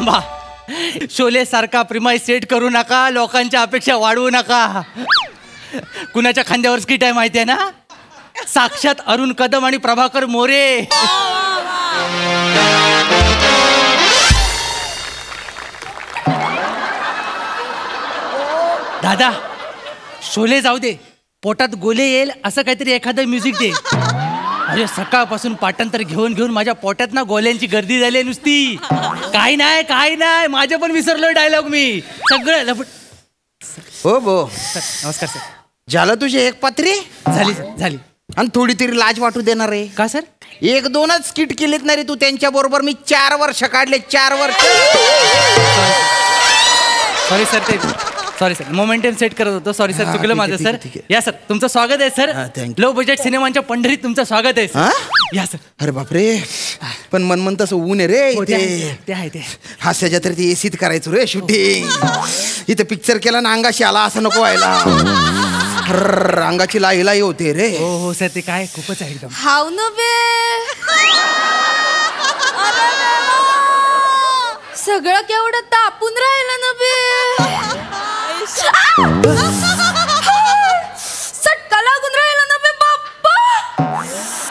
थांबा. शोले सारखा premise set करू नका, लोकांच्या अपेक्षा वाढवू नका. कुणाच्या खांद्यावर स्किट आहे माहिती आहे ना? साक्षात अरुण कदम आणि प्रभाकर मोरे. दादा शोले जाऊ दे, पोटात गोले येईल असं काहीतरी एखादं म्युझिक दे. अरे सकाळपासून पाठांतर घेऊन घेऊन माझ्या पोटात ना गोल्यांची गर्दी झाली नुसती. काही नाही माझं पण विसरलोय डायलॉग मी सगळं. हो बो नमस्कार सर. झालं तुझी एक पात्री झाली आणि थोडी तरी लाज वाटू देणार आहे का सर? 1-2च स्किट केलीत नाही रे तू त्यांच्या बरोबर. मी 4 वर्ष काढले, 4 वर्ष. सॉरी सर, ते सॉरी सर, मोमेंटम सेट करत होतो. सॉरी सर, चुकलं माझं सर. या सर, तुमचं स्वागत आहे सर. लो बजेट सिनेमांच्या पंढरीत तुमचं स्वागत आहे. या सर. अरे बापरे, पण मन तसं ऊन आहे रे. ते आहे ते हास्याच्या तरी ते एसीत करायचो रे शूटिंग. इथं पिक्चर केला ना अंगाशी आला असं नको व्हायला. अंगाची लाई होते रे. हो सर, ते काय खूपच आहे एकदम. हाव न बे, सगळं केवढं तापून राहिलं ना बे. चटका लागून राहिला ना बे बाप्पा.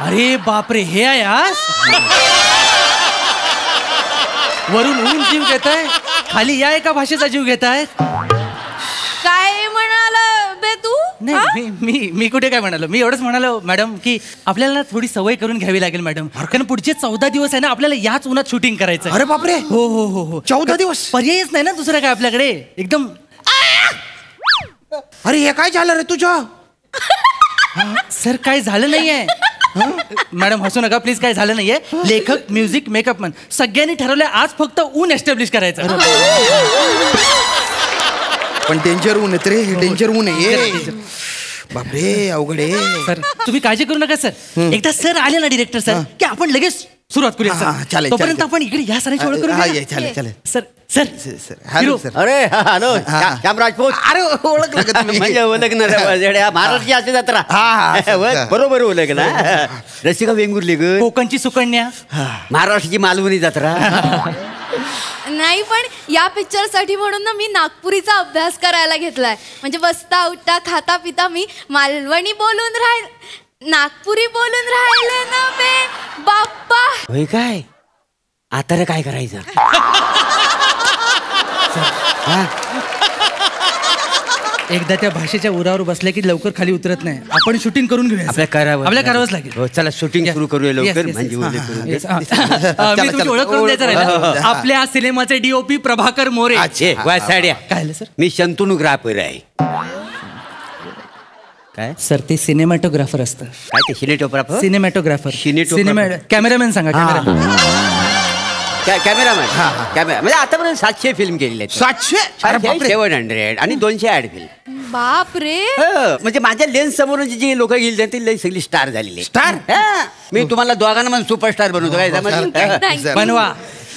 अरे बापरे, हे आहे आज. वरून ऊन जीव घेत आहे, खाली या एका भाषेचा जीव घेत आहे. काय म्हणाला बे तू? नाही मी कुठे काय म्हणालो. मी एवढंच म्हणालो मॅडम की आपल्याला ना थोडी सवय करून घ्यावी लागेल मॅडम. कारण पुढचे 14 दिवस आहे ना आपल्याला याच उन्हात शूटिंग करायचं. अरे बापरे. हो 14 दिवस पर्यायच नाही ना दुसरं काय आपल्याकडे. एकदम. अरे हे काय झालं रे तुझं? सर काय झालं नाहीये मॅडम, हसू नका प्लीज. काय झालं नाहीये. लेखक, म्युझिक, मेकअप मन सगळ्यांनी ठरवलंय आज फक्त ऊन एस्टॅब्लिश करायचं. पण डेंजर ऊन आहे रे, डेंजर ऊन आहे. बापरे अवघड आहे. सर तुम्ही काळजी करू नका सर. एकदा सर आले ना डिरेक्टर सर की आपण लगेच सुरुवात करूया सर. चालेल. तोपर्यंत आपण इकडे या सरांची ओळख करूया. चालेल. Sir sir sir hello sir. अरे हॅलो श्याम राजपूत. अरे ओळखलं म्हणजे ओळखणार महाराष्ट्राची असे जत्रा. बरोबर ओळखला. रसिका वेंगुर्ली ग, कोकणची सुकन्या, महाराष्ट्राची मालवणी जत्रा. नाही पण या पिक्चर साठी म्हणून ना मी नागपुरीचा अभ्यास करायला घेतलाय. म्हणजे बसता उठता खाता पिता मी मालवणी बोलून नागपुरी बोलून राहिले ना बे बाप्पा. होय काय? आता रे काय करायचं? एकदा त्या भाषेच्या उरावर बसल्या की लवकर खाली उतरत नाही. आपण शूटिंग करून घेऊया. आपल्याला करावंच लागेल. हो चला शूटिंग सुरू करूया लवकर. म्हणजे मी तुमची ओळख करून द्यायचं राहिलं. आपल्या सिनेमाचे DOP प्रभाकर मोरे. काय सर? मी शंतनुग्राफर आहे. काय सर? ते सिनेमॅटोग्राफर असतं. काय ते? सिनेटोग्राफर. सिनेमॅटोग्राफर. कॅमेरामॅन सांगा. कॅमेरामॅन. कॅमेरा म्हणजे आतापर्यंत 700 फिल्म केलेले आहेत. 700 आणि 200 ऍड फिल्म. बाप रे. म्हणजे माझ्या लेन्स समोर जी लोक गेली ती सगळी स्टार झालेली. स्टार मी तुम्हाला दोघांना पण सुपरस्टार बनवतो. काय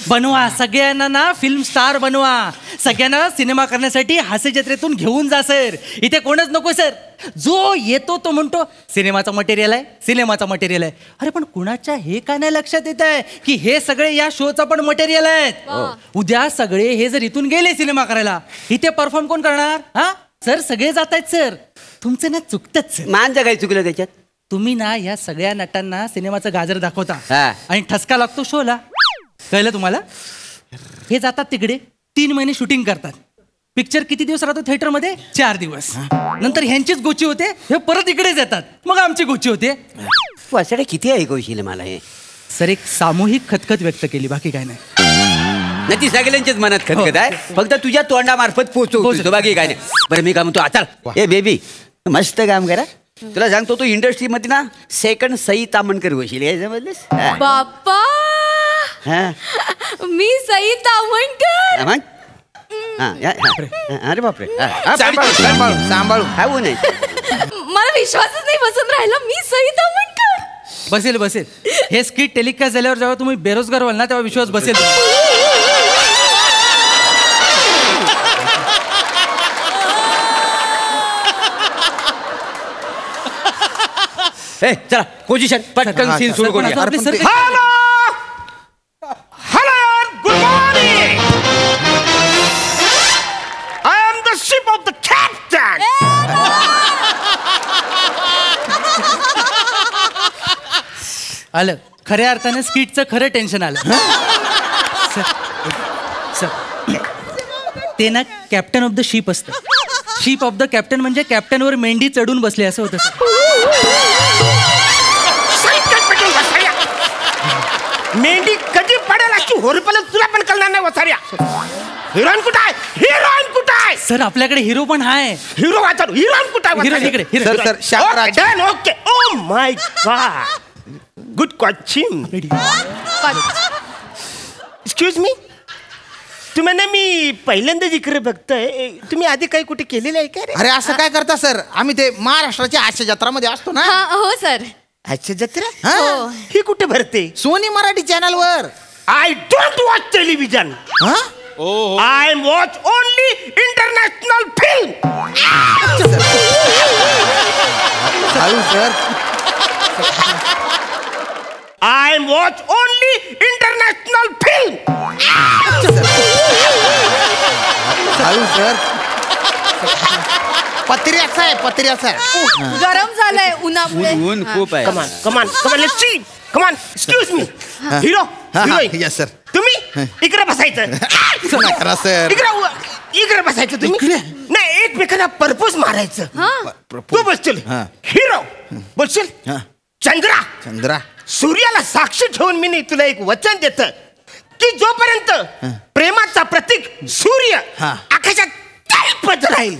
बनवा सगळ्यांना ना फिल्म स्टार बनवा. सगळ्यांना सिनेमा करण्यासाठी हास्य जत्रेतून घेऊन जा सर. इथे कोणच नको सर. जो येतो तो म्हणतो सिनेमाचा मटेरियल आहे. अरे पण कुणाच्या हे काय नाही लक्षात येत आहे की हे सगळे या शोचा पण मटेरियल आहेत. उद्या सगळे हे जर इथून गेले सिनेमा करायला, इथे परफॉर्म कोण करणार? हा सर सगळे जात आहेत सर. तुमचं ना चुकतच सर. माझं काय चुकलं त्याच्यात? तुम्ही ना या सगळ्या नटांना सिनेमाचं गाजर दाखवता आणि ठसका लागतो शोला. कळलं तुम्हाला? हे जातात तिकडे 3 महिने शूटिंग करतात. पिक्चर किती दिवस राहतो थिएटरमध्ये? 4 दिवस. नंतर ह्यांचीच गोची होते, हे परत इकडेच येतात, मग आमची गोची होते. वाचडे किती ऐकवशील मला हे? सर एक सामूहिक खतखत व्यक्त केली, बाकी काय नाही. नाही ती सगळ्यांच्याच मनात खतखत आहे, फक्त तुझ्या तोंडामार्फत पोहोचतो, बाकी काय नाही. बरं मी काय म्हणतो, आता ए बेबी मस्त काम करा. तुला सांगतो तू इंडस्ट्रीमध्ये ना सेकंड सई तामणकर होशील, हे समजलेस? बाप्पा मी सई तामणकर. अरे बापरे, सांभाळू खाऊ नाही. मला विश्वासच नाही बसून राहिला, मी सई तामणकर. बसेल. हे स्किट टेलिकास्ट झाल्यावर जेव्हा तुम्ही बेरोजगार व्हाल ना तेव्हा विश्वास बसेल. चला पोझिशन पटकन सीन सुरू करूया. Hello good morning. ship of the captain. आलं खऱ्या अर्थाने स्किटचं खरं टेन्शन आलं. सर ते ना कॅप्टन ऑफ द शिप असतं. शिप ऑफ द कॅप्टन म्हणजे कॅप्टनवर मेंढी चढून बसले असं होतं सर. मेंढी कधी पडेल अशी होरपल तुला पण कळणार नाही वसाऱ्या. हिरोईन कुठं आहे? हिरोईन कुठं आहे? सर आपल्याकडे हिरो पण आहे. हिरो वाचारू. हिरोईन कुठं आहे? हिरो इकडे hero. Sir sir Shamraj okay. Oh my God. Good question. Excuse me, तुम्हाला मी पहिल्यांदाच इकडे बघतोय. तुम्ही आधी काही कुठे केलेलं आहे का रे? अरे असं काय करता सर, आम्ही ते महाराष्ट्राच्या हास्य जत्रामध्ये असतो ना. हो सर. अच्छा जत्रा. हा? ही कुठे भरते? सोनी मराठी चॅनल वर. I don't watch television. I watch only international film. Sir I watch only international film. Sir पत्र्याचा आहे पत्र्याचा. गरम झालंय उन्हामुळे. ऊन खूप आहे. कमान कमान कमान लेट्स सी. कमान excuse me. Hero heroine yes sir. तुम्ही इकडे बसायचं. करा सर. इकडे बसायचं तुम्ही. नाही एकमेकांना परपोज मारायचं. तू बोलशील हिरो, बोलशील चंद्रा. चंद्रा सूर्याला साक्षी ठेवून मी तुला एक वचन देत की जोपर्यंत प्रेमाचा प्रतीक सूर्य आकाशात तळपत राहील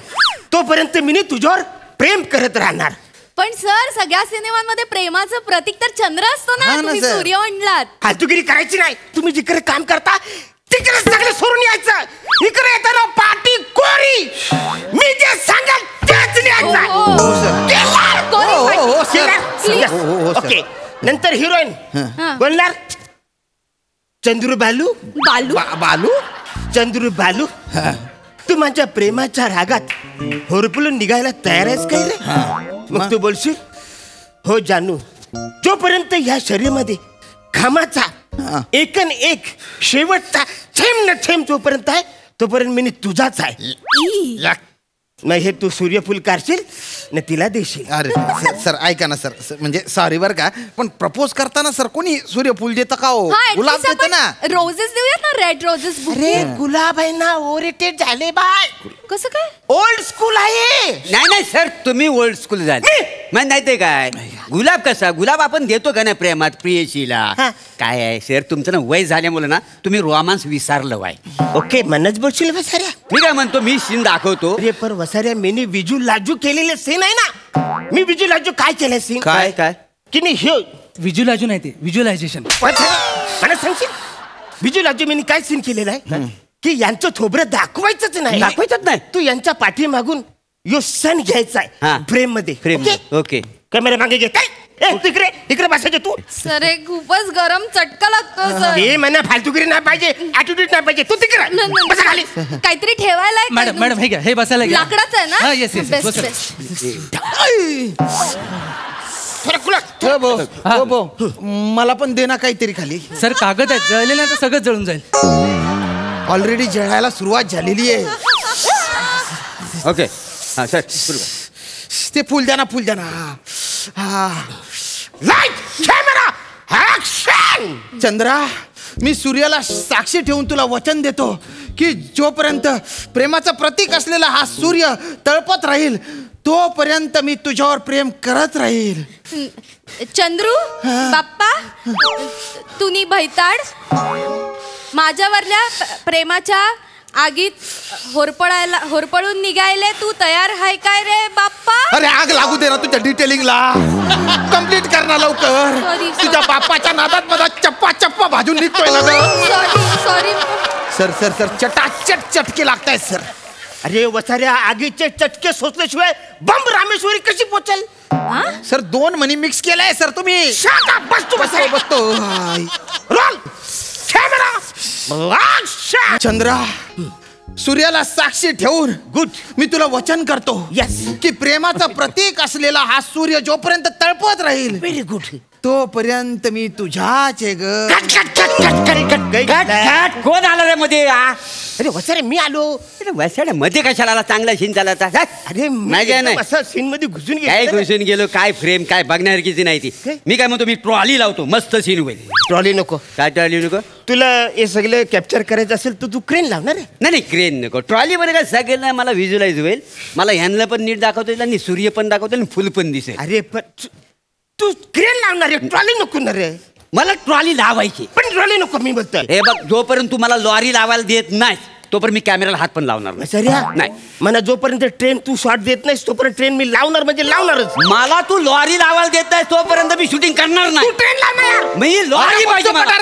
तोपर्यंत मी तुझ्यावर प्रेम करत राहणार. पण सर सगळ्या सिनेमांमध्ये प्रेमाचं प्रतीक तर चंद्र असतो ना. तुम्ही सूर्य म्हणलात. फालतूगिरी करायची नाही. तुम्ही जिकडे काम करता तिकडे सगळं सोडून यायचं. इकडे येताना पाठी कोरी. मी जे सांगाल तेच लिहायचं. ओके. नंतर हिरोईन बोलणार चंद्रू बालू. बालू चंद्रू बालू, तू माझ्या प्रेमाच्या रागात होरपळून निघायला तयार आहेस काय रे? मग तू बोलशील हो जानू, जोपर्यंत या शरीरामध्ये घामाचा एकन एक शेवटचा थेंब न थेंब जोपर्यंत आहे तोपर्यंत मी तुझाच आहे. मग हे तू सूर्यफूल काढशील न तिला देशील. अरे सर ऐका ना सर, म्हणजे सॉरी बर का, पण प्रपोज करताना सर कोणी सूर्यफूल देतं का हो? गुलाब देतं ना. रोजेस देऊयात ना, रेड रोजेस. अरे गुलाब आहे ना ओरिटेड झाले बाय. कसं काय? ओल्ड स्कूल आहे. नाही सर, तुम्ही ओल्ड स्कूल झाले. नाही ते काय गुलाब कसा गुलाब आपण देतो का नाही प्रेमात प्रियशीला. काय आहे सर, तुमचं ना वय झाल्यामुळे ना तुम्ही रोमांस विसरलं वाय. ओके मनच बोलशील वसाऱ्या. मी काय म्हणतो, मी सीन दाखवतो. अरे पर वसाऱ्या मी विजू लाजू केलेले सीन आहे ना. मी विजू लाजू काय केलं सीन? काय की नाही हे व्हिज्युलायझेशन आहे ते, व्हिज्युलायझेशन. मला सांगशील विजू लाजू मी काय सीन केलेला आहे की यांचं थोबरं दाखवायचंच नाही. तू यांच्या पाठीमागून यो सण घ्यायचा आहे फ्रेम मध्ये. ओके कॅमेरा मागे घे. काय इकडे बसायचे तू. सर हे खूपच गरम चटका लागतो सर. हे म्हणा फालतूगिरी नाही पाहिजे, ॲटिट्यूड नाही पाहिजे. तू तिकडे बसा खाली. काहीतरी ठेवायला आहे का? मॅडम हे घ्या, हे बसायला घ्या. लाकडाचं आहे ना. हा, येस येस, बेस्ट बसा. मला पण दे ना काहीतरी खाली. सर कागद आहेत, जळलेलं तर सगळं जळून जाईल. ऑलरेडी जळायला सुरुवात झालेली आहे. ओके हा सर सुरू. ते फुल द्या ना, फुल द्या ना. Light camera action. चंद्रा, मी सूर्याला साक्षी ठेवून तुला वचन देतो की जोपर्यंत प्रेमाचं प्रतीक असलेला हा सूर्य तळपत राहील तोपर्यंत मी तुझ्यावर प्रेम करत राहील. चंद्रू बाप्पा, तुनी भैताड, माझ्यावरल्या प्रेमाच्या आगीत होरपळून निघायले तू तयार हाय काय रे बाप्पा? अरे आग लागू दे ना तुझ्या डिटेलिंगला. कंप्लीट कर ना लवकर. Sorry. तुझ्या बाप्पाच्या नादात मला चप्पा भाजून निघतोय ना ग. सॉरी. सर सर सर चटाचट चटके लागतायत सर. अरे वसाऱ्या आगीचे चटके सोचल्याशिवाय बंब रामेश्वरी कशी पोचेल? सर 2 मनी मिक्स केलाय सर तुम्ही. बसतो बसतो. Roll camera action. चंद्रा, सूर्याला साक्षी ठेवून गुड मी तुला वचन करतो यस की प्रेमाचं प्रतीक असलेला हा सूर्य जोपर्यंत तळपत राहील व्हेरी गुड तोपर्यंत मी तुझ्याच आहे ग. कट कोण आला रे मध्ये? अरे वसारे मी आलो. वसाड्या मध्ये कशाला आला? चांगला सीन झाला आता. अरे नाही काय नाही, असं सीन मध्ये घुसून काय गेलो. घुसून गेलो, काय फ्रेम, काय बघण्यासारखीची नाही ती. मी काय म्हणतो, मी ट्रॉली लावतो, मस्त सीन होईल. ट्रॉली नको. काय ट्रॉली नको? तुला हे सगळं कॅप्चर करायचं असेल तर तू क्रेन लावणार आहे. नाही क्रेन नको, ट्रॉली मध्ये काय सगळं मला व्हिज्युअलाइज होईल. मला ह्यांना पण नीट दाखवता येईल आणि सूर्य पण दाखवता येईल, फुल पण दिसेल. अरे पण तू क्रेन लावणार आहे, ट्रॉली नको ना रे. मला ट्रॉली लावायची, पण ट्रॉली नको मी बोलतोय. हे बघ, जोपर्यंत तू मला लॉरी लावायला देत नाही तोपर्यंत मी कॅमेराला हात पण लावणार नाही. सऱ्या नाही, मला जोपर्यंत ट्रेन तू शॉट देत नाहीस तोपर्यंत ट्रेन मी लावणार म्हणजे लावणारच. मला तू लॉरी लावायला देत नाही तोपर्यंत मी शूटिंग करणार नाही. ट्रेन लावणार. मी लॉरी पाहिजे मला.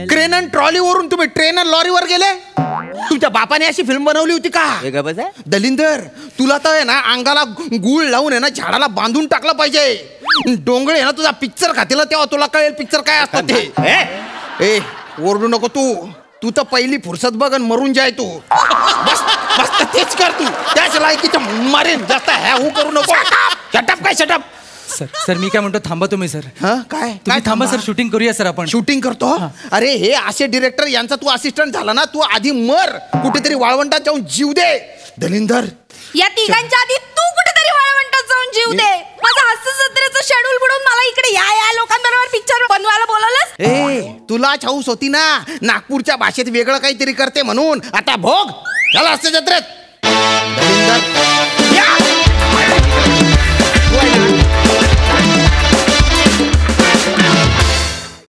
क्रेन आणि ट्रॉलीवरून तुम्ही ट्रेन आणि लॉरीवर गेले. तुमच्या बापाने अशी फिल्म बनवली होती का? हे का बस आहे? दलिंदर, तुला तर आहे ना अंगाला गुळ लावून आहे ना झाडाला बांधून टाकलं पाहिजे. डोंगळे आहे ना तुझा पिक्चर खातील तेव्हा तुला कळेल पिक्चर काय असतं ते. ए ओरडू नको तू तर पहिली फुरसत बघ आणि मरून जाय तू. बस बस तेच कर तू. त्याच लायकीचं मारेन. जास्त ह्या हू करू नको. शटअप काय शटअप. सर मी काय म्हणतो, थांबा तुम्ही सर. काय काय थांबा सर, शूटिंग करूया सर आपण. शूटिंग करतो. अरे हे असे डिरेक्टर यांचा तू असिस्टंट झाला ना, तू आधी मर कुठेतरी वाळवंटात जाऊन जीव दे. दलिंदर, या तिघांच्या आधी तू कुठेतरी वाळवंटात जाऊन जीव दे. माझं हास्य जत्रेचं शेड्यूल बुडवून मला इकडे या लोकांबरोबर पिक्चर बनवायला बोलवलंस. ए तुलाच हौस होती ना नागपूरच्या भाषेत वेगळं काहीतरी करते म्हणून. आता भोग. चला हास्य जत्रेत. दलिंदर, या.